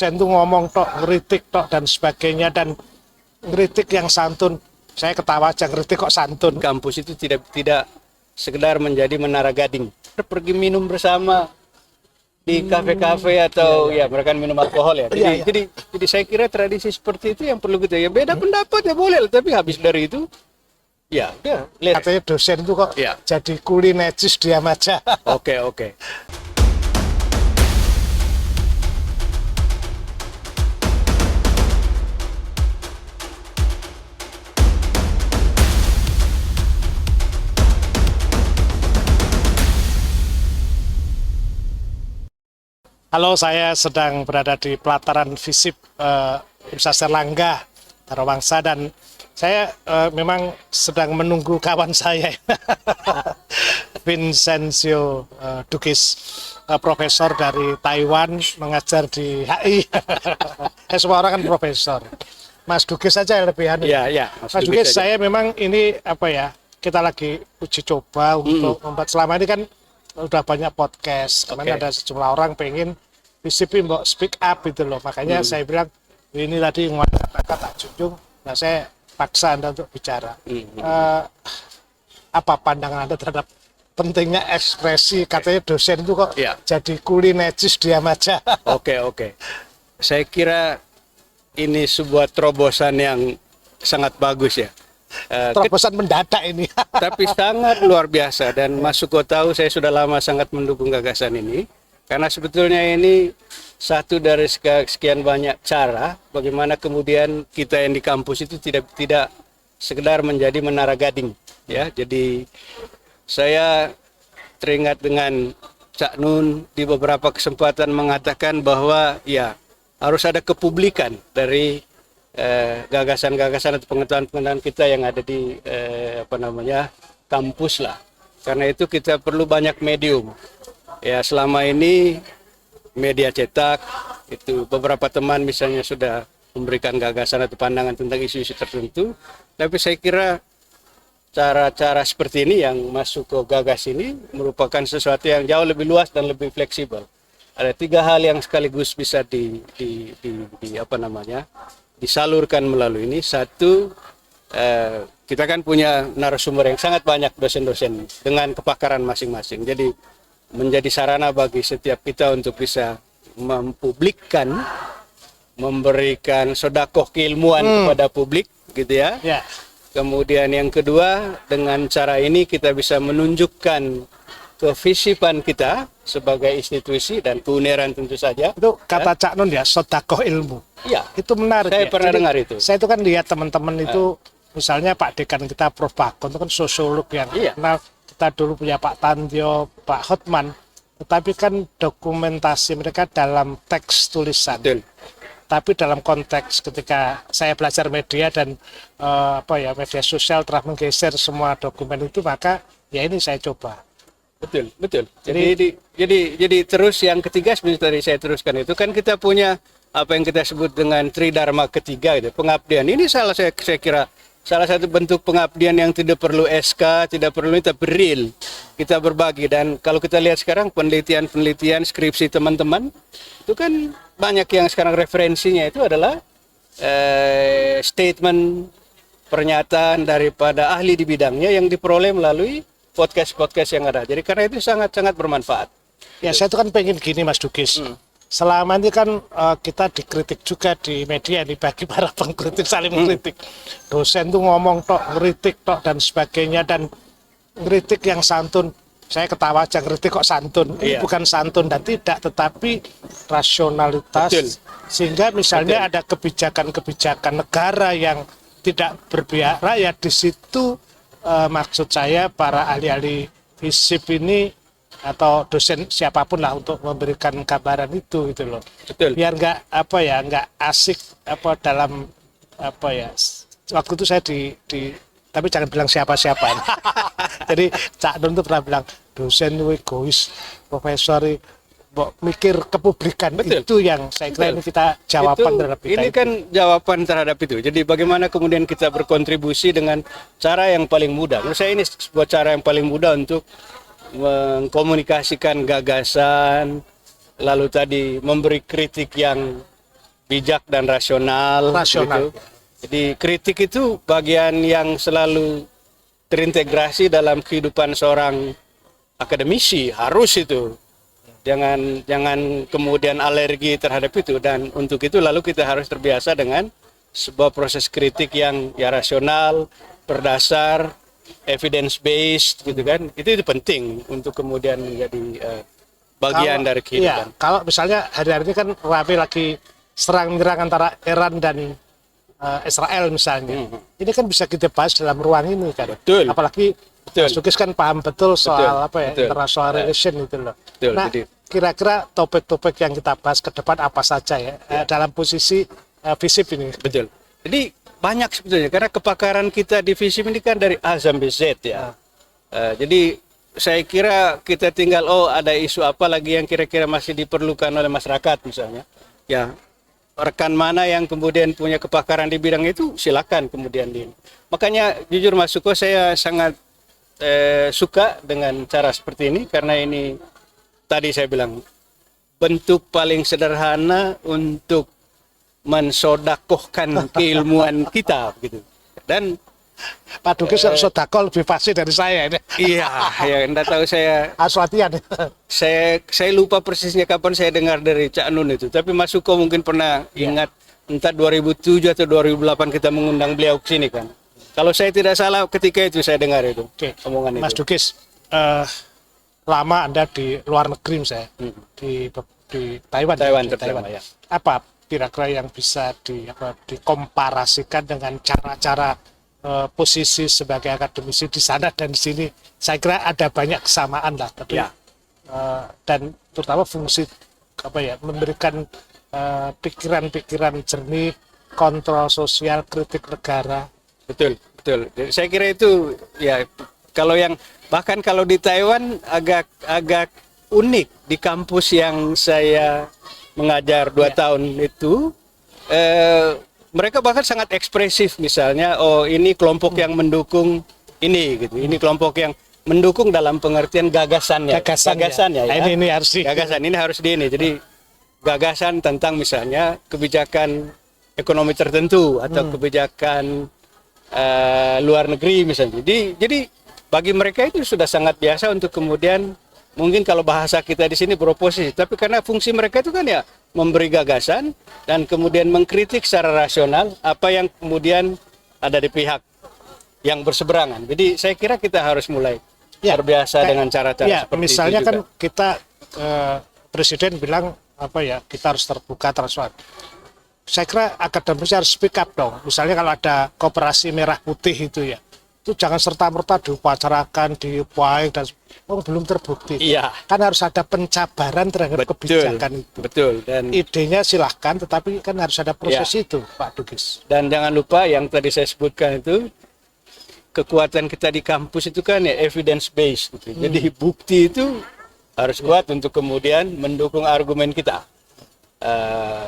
dosen tuh ngomong tok, ngeritik tok dan sebagainya, dan ngeritik yang santun. Saya ketawa aja, ngeritik kok santun. Kampus itu tidak sekedar menjadi menara gading. Pergi minum bersama di kafe-kafe atau ya mereka minum alkohol ya. Jadi saya kira tradisi seperti itu yang perlu kita, ya beda pendapat ya boleh, tapi habis dari itu ya udah. Katanya dosen itu kok jadi kuli necis, diam aja. Oke. Halo, saya sedang berada di pelataran FISIP Universitas Erlangga, Tarawangsa, dan saya memang sedang menunggu kawan saya, Vincencio Dukis, profesor dari Taiwan, mengajar di HI. Semua orang kan profesor. Mas Dukis saja yang lebih anu. Ya, Mas Dukis, saya memang ini kita lagi uji coba untuk membuat, selama ini kan udah banyak podcast, kemarin ada sejumlah orang pengen FISIP mbok speak up gitu loh, makanya saya bilang ini tadi ngomongin tak junjung, nah saya paksa Anda untuk bicara. Apa pandangan Anda terhadap pentingnya ekspresi? Katanya dosen itu kok jadi kuli necis, diam aja. Oke. Saya kira ini sebuah terobosan yang sangat bagus ya. Terobosan mendadak ini. Tapi sangat luar biasa, dan Mas Suko tahu saya sudah lama sangat mendukung gagasan ini, karena sebetulnya ini satu dari sekian banyak cara bagaimana kemudian kita yang di kampus itu tidak sekedar menjadi menara gading ya. Jadi saya teringat dengan Cak Nun di beberapa kesempatan mengatakan bahwa ya harus ada kepublikan dari gagasan-gagasan atau pengetahuan-pengetahuan kita yang ada di kampus lah. Karena itu kita perlu banyak medium. Ya, selama ini media cetak itu beberapa teman misalnya sudah memberikan gagasan atau pandangan tentang isu-isu tertentu, tapi saya kira cara-cara seperti ini yang masuk ke gagas ini merupakan sesuatu yang jauh lebih luas dan lebih fleksibel. Ada 3 hal yang sekaligus bisa disalurkan melalui ini. Satu, kita kan punya narasumber yang sangat banyak, dosen-dosen dengan kepakaran masing-masing. Jadi menjadi sarana bagi setiap kita untuk bisa mempublikkan, memberikan sedekah keilmuan kepada publik, gitu ya. Kemudian yang kedua, dengan cara ini kita bisa menunjukkan kefisipan kita sebagai institusi dan keuniran tentu saja. Itu kata Cak Nun ya, sedekah ilmu. Iya. Itu menarik. Saya pernah dengar itu. Saya itu kan lihat teman-teman itu, misalnya Pak Dekan kita Prof. Bakun itu kan sosiolog yang kenal. Kita dulu punya Pak Tantio, Pak Hotman, tetapi kan dokumentasi mereka dalam teks tulisan. Betul. Tapi dalam konteks ketika saya belajar media dan media sosial telah menggeser semua dokumen itu, maka ya ini saya coba. Betul. Jadi terus yang ketiga seperti tadi saya teruskan itu kan kita punya apa yang kita sebut dengan tridharma ketiga itu, pengabdian. Ini saya kira salah satu bentuk pengabdian yang tidak perlu SK, tidak perlu tapi real. Kita berbagi, dan kalau kita lihat sekarang penelitian skripsi teman-teman itu kan banyak yang sekarang referensinya itu adalah statement, pernyataan daripada ahli di bidangnya yang diperoleh melalui podcast yang ada. Jadi karena itu sangat-sangat bermanfaat. Ya, saya itu kan pengen gini Mas Dukis. Selama ini kan kita dikritik juga di media nih, bagi para pengkritik saling mengkritik. Dosen tuh ngomong tok, ngeritik tok dan sebagainya, dan ngeritik yang santun. Saya ketawa aja, ngeritik kok santun. Ini bukan santun dan tidak, tetapi rasionalitas. Betul. Sehingga misalnya ada kebijakan-kebijakan negara yang tidak berpihak rakyat, di situ maksud saya para ahli-ahli FISIP ini atau dosen siapapun lah untuk memberikan gambaran itu gitu loh. Betul. Biar nggak asik dalam waktu itu saya tapi jangan bilang siapa-siapa. Jadi Cak Nun itu pernah bilang dosen itu egois, profesor mikir kepublikan. Betul. Itu yang saya kira ini kita jawaban terhadap kita. Ini kan jawaban terhadap itu. Jadi bagaimana kemudian kita berkontribusi dengan cara yang paling mudah. Menurut saya ini sebuah cara yang paling mudah untuk mengkomunikasikan gagasan, lalu tadi memberi kritik yang bijak dan rasional. Rasional. Gitu. Jadi kritik itu bagian yang selalu terintegrasi dalam kehidupan seorang akademisi, harus itu. Jangan kemudian alergi terhadap itu, dan untuk itu lalu kita harus terbiasa dengan sebuah proses kritik yang ya rasional, berdasar, evidence based gitu kan. Itu penting untuk kemudian menjadi bagian dari kehidupan. Iya, kalau misalnya hari-hari ini kan rame lagi serang menyerang antara Iran dan Israel misalnya. Ini kan bisa kita bahas dalam ruang ini kan. Betul. Apalagi Betul. Mas Dukis kan paham betul soal apa ya, Betul. international relation itu loh. Betul, Nah, jadi kira-kira topik-topik yang kita bahas ke depan apa saja ya, dalam posisi FISIP ini. betul. Jadi banyak sebetulnya karena kepakaran kita di FISIP ini kan dari A sampai Z ya. Jadi saya kira kita tinggal ada isu apa lagi yang kira-kira masih diperlukan oleh masyarakat misalnya. Ya, rekan mana yang kemudian punya kepakaran di bidang itu silakan kemudian Makanya jujur Mas Suko, saya sangat suka dengan cara seperti ini karena ini tadi saya bilang bentuk paling sederhana untuk mensodakohkan keilmuan kita gitu. Dan Pak Dukis sodako lebih pasti dari saya ini. iya, ya enggak tahu saya Harus latihan. saya lupa persisnya kapan saya dengar dari Cak Nun itu. Tapi Mas Suko mungkin pernah ingat entah 2007 atau 2008 kita mengundang beliau ke sini kan. Kalau saya tidak salah ketika itu saya dengar itu. Oke. Omongan Mas itu. Dukis, lama Anda di luar negeri misalnya, di Taiwan. Taiwan di terutama, ya. Apa kira-kira yang bisa dikomparasikan dengan cara-cara posisi sebagai akademisi di sana dan di sini? Saya kira ada banyak kesamaan lah, tapi Ya. dan terutama fungsi memberikan pikiran-pikiran jernih, kontrol sosial, kritik negara. Betul, betul. Jadi saya kira itu ya kalau yang bahkan kalau di Taiwan agak unik di kampus yang saya mengajar 2 tahun itu mereka bahkan sangat ekspresif misalnya ini kelompok yang mendukung ini gitu. Ini kelompok yang mendukung dalam pengertian gagasannya. Gagasannya ya. Ini harus Gagasan ini harus ini. Jadi gagasan tentang misalnya kebijakan ekonomi tertentu atau kebijakan luar negeri misalnya. Jadi bagi mereka itu sudah sangat biasa untuk kemudian mungkin kalau bahasa kita di sini beroposisi, tapi karena fungsi mereka itu kan ya memberi gagasan dan kemudian mengkritik secara rasional apa yang kemudian ada di pihak yang berseberangan. Jadi saya kira kita harus mulai terbiasa dengan cara-cara seperti misalnya itu juga. kan kita presiden bilang kita harus terbuka, transparan. Saya kira akademisi harus speak up dong. Misalnya kalau ada koperasi merah putih itu jangan serta-merta diupacarakan, diupai dan belum terbukti. Iya. Kan harus ada pencabaran terhadap kebijakan itu. Betul. Dan idenya silahkan, tetapi kan harus ada proses itu, Pak Dukis. Dan jangan lupa yang tadi saya sebutkan itu kekuatan kita di kampus itu kan ya evidence based gitu. Jadi bukti itu harus kuat untuk kemudian mendukung argumen kita.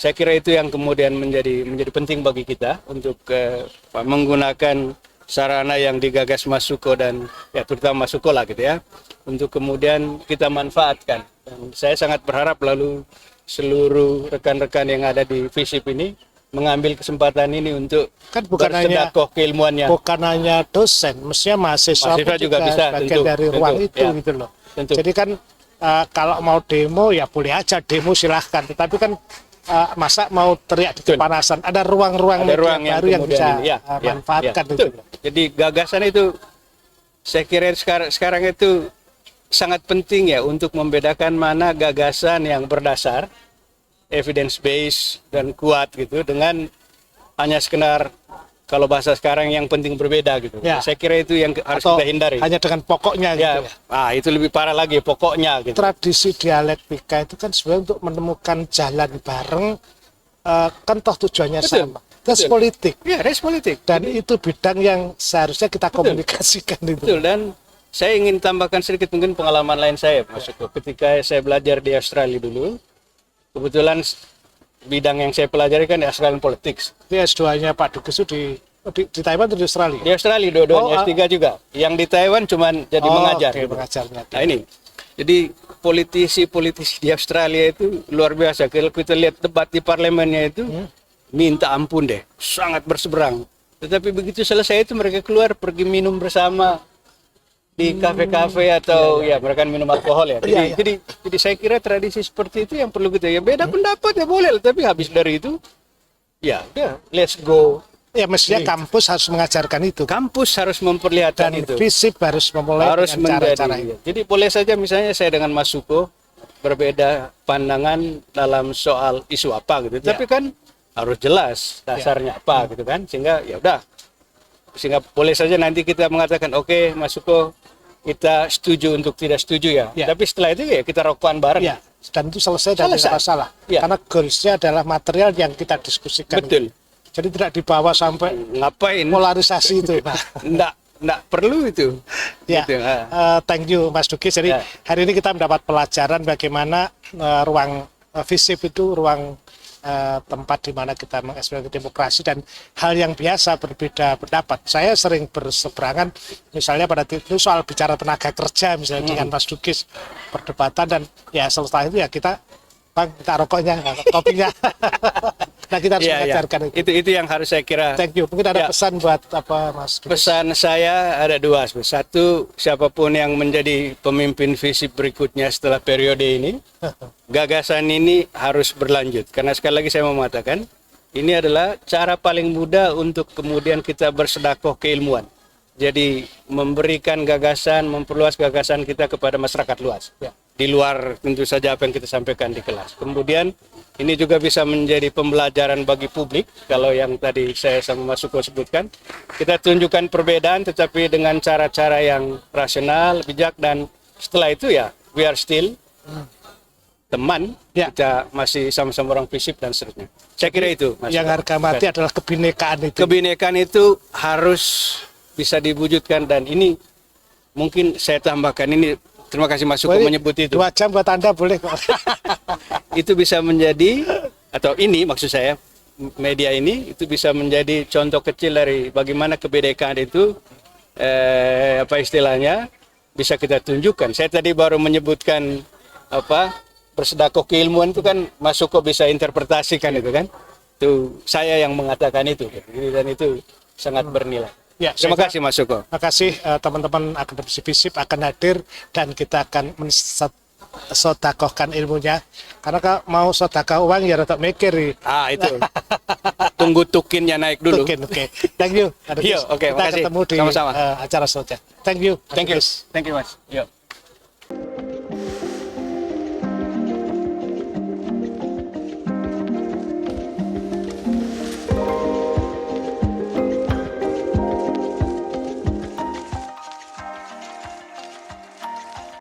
Saya kira itu yang kemudian menjadi penting bagi kita untuk menggunakan sarana yang digagas Mas Suko dan ya terutama Mas Suko lah gitu ya, untuk kemudian kita manfaatkan. Dan saya sangat berharap lalu seluruh rekan-rekan yang ada di FISIP ini mengambil kesempatan ini untuk bersedekah keilmuannya. Bukan hanya dosen, mestinya mahasiswa juga bisa bagian dari ruang itu ya, gitu loh. Tentu. Jadi kan kalau mau demo ya boleh aja demo silahkan, tetapi kan masa mau teriak di kepanasan, ada ruang-ruang baru yang bisa manfaatkan itu. Jadi gagasan itu saya kira sekarang itu sangat penting ya untuk membedakan mana gagasan yang berdasar evidence based dan kuat gitu dengan hanya sekedar kalau bahasa sekarang yang penting berbeda gitu. Ya. Saya kira itu yang harus kita hindari. Hanya dengan pokoknya gitu. Itu lebih parah lagi pokoknya gitu. Tradisi dialektika itu kan sebenarnya untuk menemukan jalan bareng, kan toh tujuannya sama. Tes politik. Ya, tes politik. Dan itu bidang yang seharusnya kita komunikasikan itu. Betul, dan saya ingin tambahkan sedikit mungkin pengalaman lain saya, Mas Suko. Ketika saya belajar di Australia dulu, kebetulan bidang yang saya pelajari kan Australian Politics. S2-nya Pak Dukis itu di Taiwan atau di Australia? Di Australia dua-duanya, S3 juga. Yang di Taiwan cuman jadi mengajar. Okay, mengajarnya. Nah ini, jadi politisi di Australia itu luar biasa. Kalau kita lihat debat di parlemennya itu, minta ampun deh, sangat berseberang. Tetapi begitu selesai itu mereka keluar pergi minum bersama di kafe-kafe atau ya mereka minum alkohol ya. Jadi saya kira tradisi seperti itu yang perlu kita ya beda pendapat ya boleh, tapi habis dari itu ya udah let's go. Ya mestinya kampus harus mengajarkan itu. Kampus harus memperlihatkan Dan itu. FISIP harus memulai Harus dengan cara-cara menjadi. itu. Jadi boleh saja misalnya saya dengan Mas Suko berbeda pandangan dalam soal isu apa gitu. Ya. Tapi kan harus jelas dasarnya apa gitu kan. Sehingga ya udah. Sehingga boleh saja nanti kita mengatakan oke, Mas Suko kita setuju untuk tidak setuju ya. Ya. Tapi setelah itu ya kita rokokan bareng. Ya, dan itu selesai dan tidak masalah. Ya. Karena goalsnya adalah material yang kita diskusikan. Betul. Jadi tidak dibawa sampai Ngapain? polarisasi itu, Pak. Nggak perlu itu. Ya, Gitu, thank you Mas Duki. Jadi Ya. hari ini kita mendapat pelajaran bagaimana ruang FISIP itu ruang tempat di mana kita mengekspresikan demokrasi dan hal yang biasa berbeda pendapat. Saya sering berseberangan misalnya pada itu soal bicara tenaga kerja misalnya dengan Mas Dukis perdebatan dan ya setelah itu ya kita Bang minta rokoknya, kopinya. Nah kita harus mengajarkan itu. Itu yang harus saya kira. Thank you. Mungkin ada Ya. pesan buat apa Mas Dukis? Pesan saya ada dua. Satu, siapapun yang menjadi pemimpin FISIP berikutnya setelah periode ini, gagasan ini harus berlanjut. Karena sekali lagi saya mau mengatakan, ini adalah cara paling mudah untuk kemudian kita bersedekah keilmuan. Jadi memberikan gagasan, memperluas gagasan kita kepada masyarakat luas. Ya. Di luar tentu saja apa yang kita sampaikan di kelas. Kemudian ini juga bisa menjadi pembelajaran bagi publik. Kalau yang tadi saya sama Mas Suko sebutkan, kita tunjukkan perbedaan tetapi dengan cara-cara yang rasional, bijak, dan setelah itu ya we are still teman, Ya. kita masih sama-sama orang FISIP dan seterusnya. Saya kira itu, Mas. Yang harga mati adalah kebinekaan itu. Kebinekaan itu harus bisa diwujudkan dan ini mungkin saya tambahkan ini. Terima kasih Mas Suko Boleh, menyebut itu. 2 jam buat Anda boleh kok. Itu bisa menjadi, atau ini maksud saya, media ini itu bisa menjadi contoh kecil dari bagaimana kebinekaan itu, apa istilahnya, bisa kita tunjukkan. Saya tadi baru menyebutkan bersedekah keilmuan itu kan Mas Suko bisa interpretasikan itu kan. Itu saya yang mengatakan itu. Dan itu sangat bernilai. Ya, Terima kasih Mas Suko. Terima kasih teman-teman akademisi FISIP akan hadir dan kita akan mensodakohkan ilmunya. Karena kalau mau sodakoh uang ya rada mikir. Itu. Tunggu tukinnya naik dulu. Tukin, oke. Thank you. Yo, oke, Kita makasih. ketemu di Sama-sama. acara selanjutnya. Thank you. Thank you. Thank you Mas. Yo.